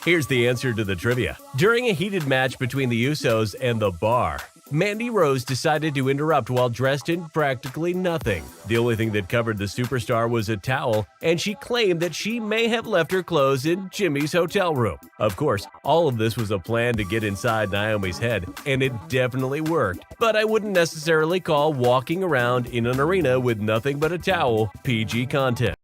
Here's the answer to the trivia. During a heated match between the Usos and The Bar, Mandy Rose decided to interrupt while dressed in practically nothing. The only thing that covered the superstar was a towel, and she claimed that she may have left her clothes in Jimmy's hotel room. Of course, all of this was a plan to get inside Naomi's head, and it definitely worked. But I wouldn't necessarily call walking around in an arena with nothing but a towel PG content.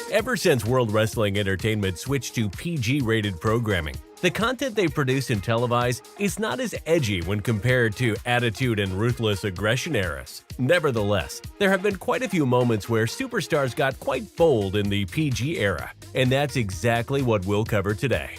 Ever since World Wrestling Entertainment switched to PG-rated programming, the content they produce and televise is not as edgy when compared to Attitude and Ruthless Aggression eras. Nevertheless, there have been quite a few moments where superstars got quite bold in the PG era, and that's exactly what we'll cover today.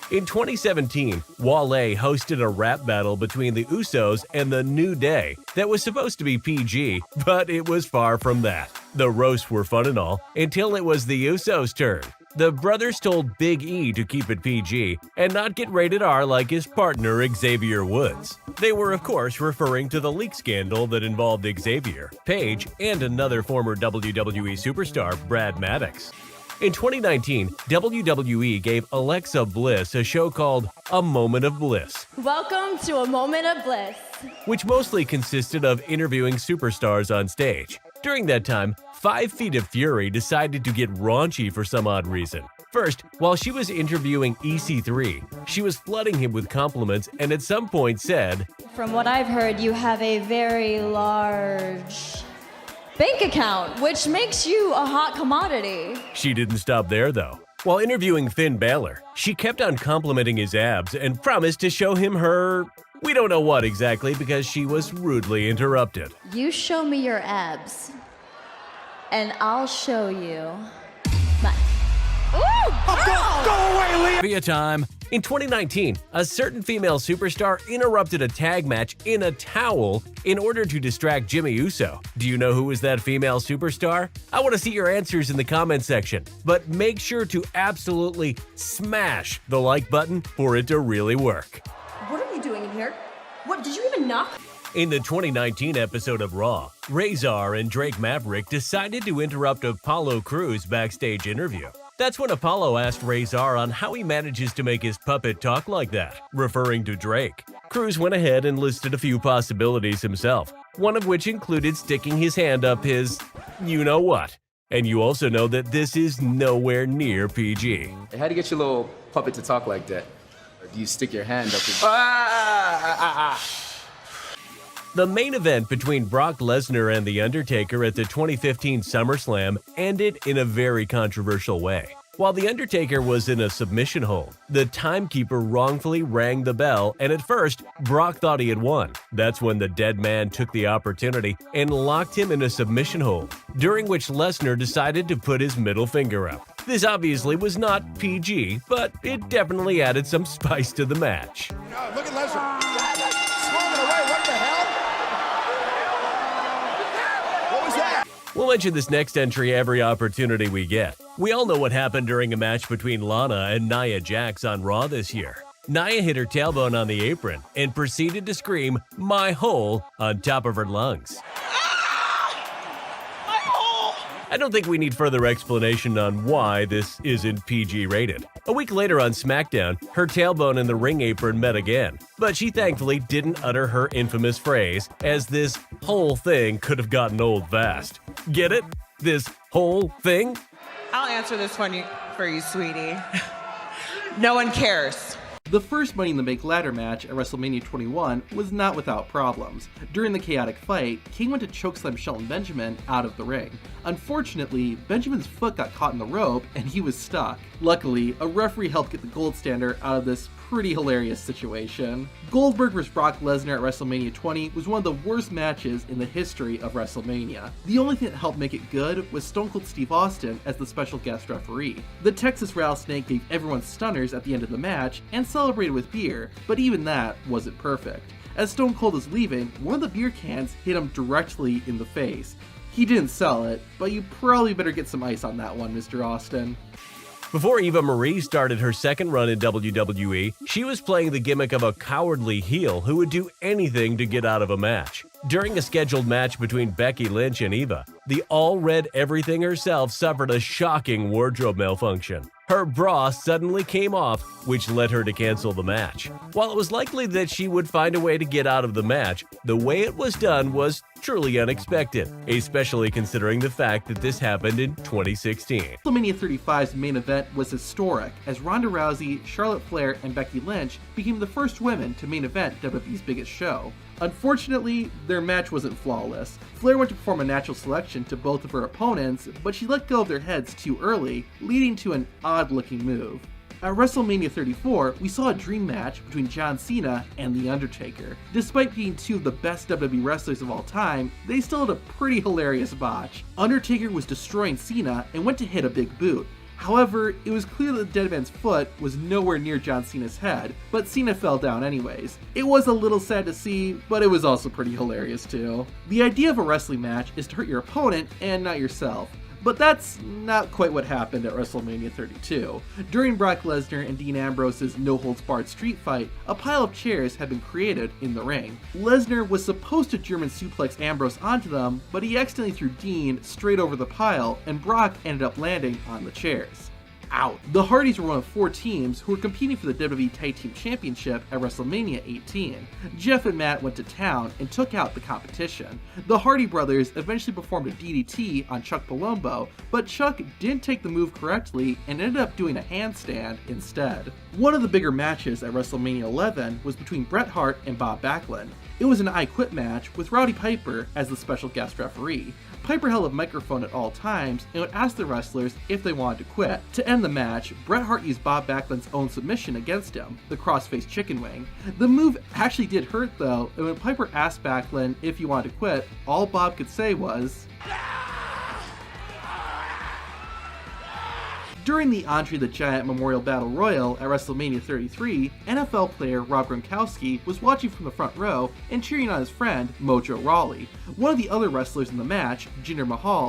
In 2017, Wale hosted a rap battle between the Usos and the New Day that was supposed to be PG, but it was far from that. The roasts were fun and all, until it was the Usos' turn. The brothers told Big E to keep it PG and not get rated R like his partner Xavier Woods. They were of course referring to the leak scandal that involved Xavier, Paige, and another former WWE superstar, Brad Maddox. In 2019, WWE gave Alexa Bliss a show called A Moment of Bliss. Welcome to A Moment of Bliss, which mostly consisted of interviewing superstars on stage. During that time, 5 Feet of Fury decided to get raunchy for some odd reason. First, while she was interviewing EC3, she was flooding him with compliments and at some point said, "From what I've heard, you have a very large bank account, which makes you a hot commodity." She didn't stop there, though. While interviewing Finn Balor, she kept on complimenting his abs and promised to show him her... we don't know what exactly because she was rudely interrupted. "You show me your abs, and I'll show you my..." Ooh, go away, Lee! Trivia time. In 2019, a certain female superstar interrupted a tag match in a towel in order to distract Jimmy Uso. Do you know who was that female superstar? I want to see your answers in the comment section, but make sure to absolutely smash the like button for it to really work. What are you doing in here? What, did you even knock? In the 2019 episode of Raw, Razor and Drake Maverick decided to interrupt Apollo Crews' backstage interview. That's when Apollo asked Razor on how he manages to make his puppet talk like that, referring to Drake. Crews went ahead and listed a few possibilities himself, one of which included sticking his hand up his you-know-what. And you also know that this is nowhere near PG. Hey, how do you get your little puppet to talk like that? Or do you stick your hand up his... The main event between Brock Lesnar and The Undertaker at the 2015 SummerSlam ended in a very controversial way. While The Undertaker was in a submission hold, the timekeeper wrongfully rang the bell, and at first, Brock thought he had won. That's when the dead man took the opportunity and locked him in a submission hold, during which Lesnar decided to put his middle finger up. This obviously was not PG, but it definitely added some spice to the match. Look at Lesnar. Swerving away, what the hell? What was that? We'll mention this next entry every opportunity we get. We all know what happened during a match between Lana and Nia Jax on Raw this year. Nia hit her tailbone on the apron and proceeded to scream, "My hole," on top of her lungs. I don't think we need further explanation on why this isn't PG rated. A week later on SmackDown, her tailbone and the ring apron met again, but she thankfully didn't utter her infamous phrase, as this whole thing could have gotten old fast. Get it? This whole thing? I'll answer this one for you, sweetie. No one cares. The first Money in the Bank ladder match at WrestleMania 21 was not without problems. During the chaotic fight, King went to chokeslam Shelton Benjamin out of the ring. Unfortunately, Benjamin's foot got caught in the rope and he was stuck. Luckily, a referee helped get the gold standard out of this pretty hilarious situation. Goldberg vs. Brock Lesnar at WrestleMania 20 was one of the worst matches in the history of WrestleMania. The only thing that helped make it good was Stone Cold Steve Austin as the special guest referee. The Texas Rattlesnake gave everyone stunners at the end of the match and celebrated with beer, but even that wasn't perfect. As Stone Cold was leaving, one of the beer cans hit him directly in the face. He didn't sell it, but you probably better get some ice on that one, Mr. Austin. Before Eva Marie started her second run in WWE, she was playing the gimmick of a cowardly heel who would do anything to get out of a match. During a scheduled match between Becky Lynch and Eva, the all-red everything herself suffered a shocking wardrobe malfunction. Her bra suddenly came off, which led her to cancel the match. While it was likely that she would find a way to get out of the match, the way it was done was truly unexpected, especially considering the fact that this happened in 2016. WrestleMania 35's main event was historic, as Ronda Rousey, Charlotte Flair, and Becky Lynch became the first women to main event WWE's biggest show. Unfortunately, their match wasn't flawless. Flair went to perform a natural selection to both of her opponents, but she let go of their heads too early, leading to an odd-looking move. At WrestleMania 34, we saw a dream match between John Cena and The Undertaker. Despite being two of the best WWE wrestlers of all time, they still had a pretty hilarious botch. Undertaker was destroying Cena and went to hit a big boot. However, it was clear that the dead man's foot was nowhere near John Cena's head, but Cena fell down anyways. It was a little sad to see, but it was also pretty hilarious too. The idea of a wrestling match is to hurt your opponent and not yourself. But that's not quite what happened at WrestleMania 32. During Brock Lesnar and Dean Ambrose's no-holds-barred street fight, a pile of chairs had been created in the ring. Lesnar was supposed to German suplex Ambrose onto them, but he accidentally threw Dean straight over the pile, and Brock ended up landing on the chairs. Out. The Hardys were one of 4 teams who were competing for the WWE Tag Team Championship at WrestleMania 18. Jeff and Matt went to town and took out the competition. The Hardy brothers eventually performed a DDT on Chuck Palumbo, but Chuck didn't take the move correctly and ended up doing a handstand instead. One of the bigger matches at WrestleMania 11 was between Bret Hart and Bob Backlund. It was an I Quit match with Rowdy Piper as the special guest referee. Piper held a microphone at all times and would ask the wrestlers if they wanted to quit. To end the match, Bret Hart used Bob Backlund's own submission against him, the cross-face chicken wing. The move actually did hurt though, and when Piper asked Backlund if he wanted to quit, all Bob could say was, During the Andre the Giant Memorial Battle Royal at WrestleMania 33, NFL player Rob Gronkowski was watching from the front row and cheering on his friend Mojo Rawley. One of the other wrestlers in the match, Jinder Mahal,